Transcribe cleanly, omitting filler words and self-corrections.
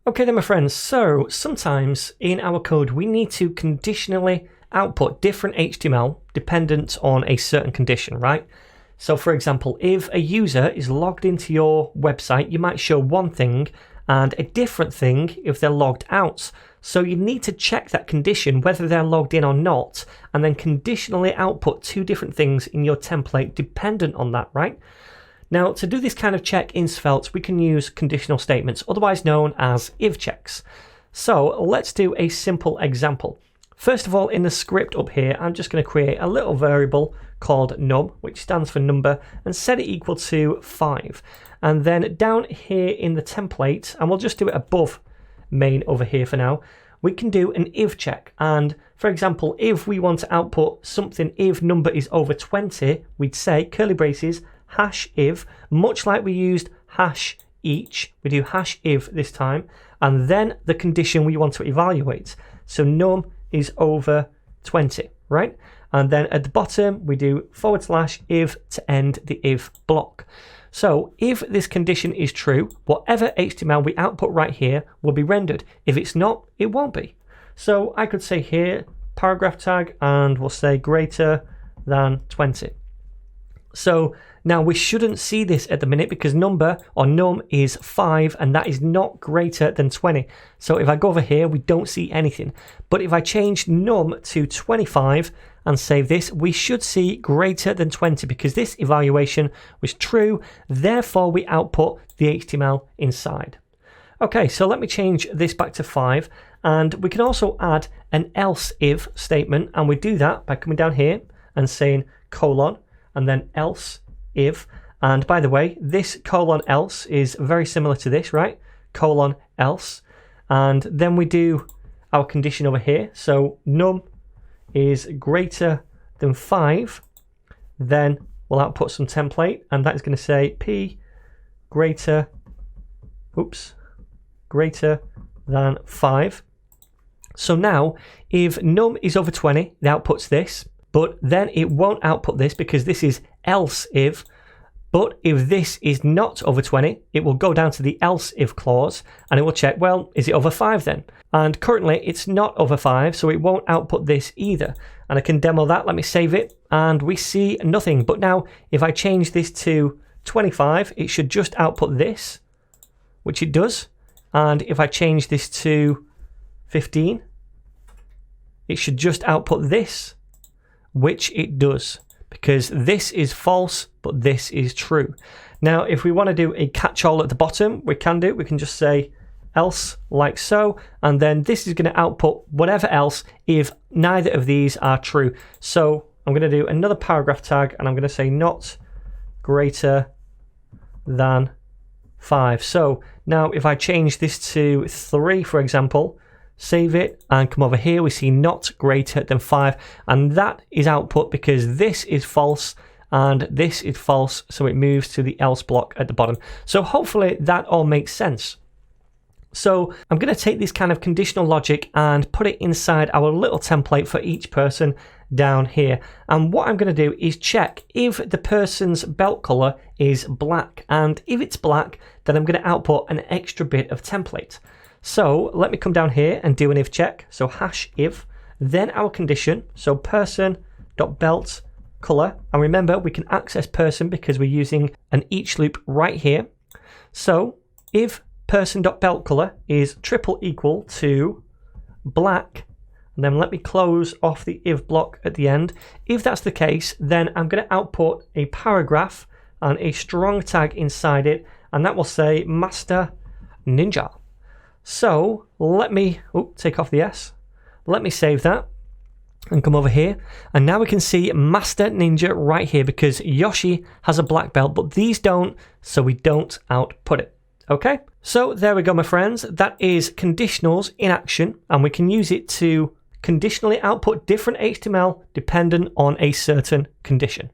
Okay then my friends, so sometimes in our code we need to conditionally output different HTML dependent on a certain condition, right? So for example, if a user is logged into your website, you might show one thing and a different thing if they're logged out. So you need to check that condition, whether they're logged in or not, and then conditionally output two different things in your template dependent on that, right? Now, to do this kind of check in Svelte, we can use conditional statements, otherwise known as if checks. So let's do a simple example. First of all, in the script up here, I'm just going to create a little variable called num, which stands for number, and set it equal to 5. And then down here in the template, and we'll just do it above main over here for now, we can do an if check. And for example, if we want to output something, if number is over 20, we'd say curly braces, hash if, much like we used hash each, we do hash if this time, and then the condition we want to evaluate. So num is over 20, right? And then at the bottom, we do / if to end the if block. So if this condition is true, whatever HTML we output right here will be rendered. If it's not, it won't be. So I could say here, paragraph tag, and we'll say greater than 20. So now we shouldn't see this at the minute because number or num is 5 and that is not greater than 20. So if I go over here, we don't see anything. But if I change num to 25 and save this, we should see greater than 20 because this evaluation was true. Therefore, we output the HTML inside. Okay, so let me change this back to 5. And we can also add an else if statement. And we do that by coming down here and saying colon and then else if. And by the way, this colon else is very similar to this, right? Colon else. And then we do our condition over here. So num is greater than 5. Then we'll output some template, and that is going to say p greater than 5. So now if num is over 20, it outputs this. But then it won't output this because this is else if. But if this is not over 20, it will go down to the else if clause and it will check, well, is it over 5 then? And currently it's not over 5, so it won't output this either. And I can demo that. Let me save it. And we see nothing. But now if I change this to 25, it should just output this, which it does. And if I change this to 15, it should just output this, which it does, because this is false, but this is true. Now, if we want to do a catch-all at the bottom, we can do. We can just say else like so, and then this is going to output whatever else if neither of these are true. So I'm going to do another paragraph tag, and I'm going to say not greater than 5. So now if I change this to 3, for example, save it and come over here, we see not greater than 5, and that is output because this is false and this is false, so it moves to the else block at the bottom. So hopefully that all makes sense. So I'm going to take this kind of conditional logic and put it inside our little template for each person down here. And what I'm going to do is check if the person's belt color is black, and if it's black, then I'm going to output an extra bit of template. So let me come down here and do an if check. So hash if, then our condition. So person.belt color. And remember, we can access person because we're using an each loop right here. So if person.belt color is triple equal to black, and then let me close off the if block at the end. If that's the case, then I'm going to output a paragraph and a strong tag inside it, and that will say Master Ninja. So let me take off the S. Let me save that and come over here. And now we can see Master Ninja right here because Yoshi has a black belt, but these don't, so we don't output it. Okay, so there we go, my friends. That is conditionals in action, and we can use it to conditionally output different HTML dependent on a certain condition.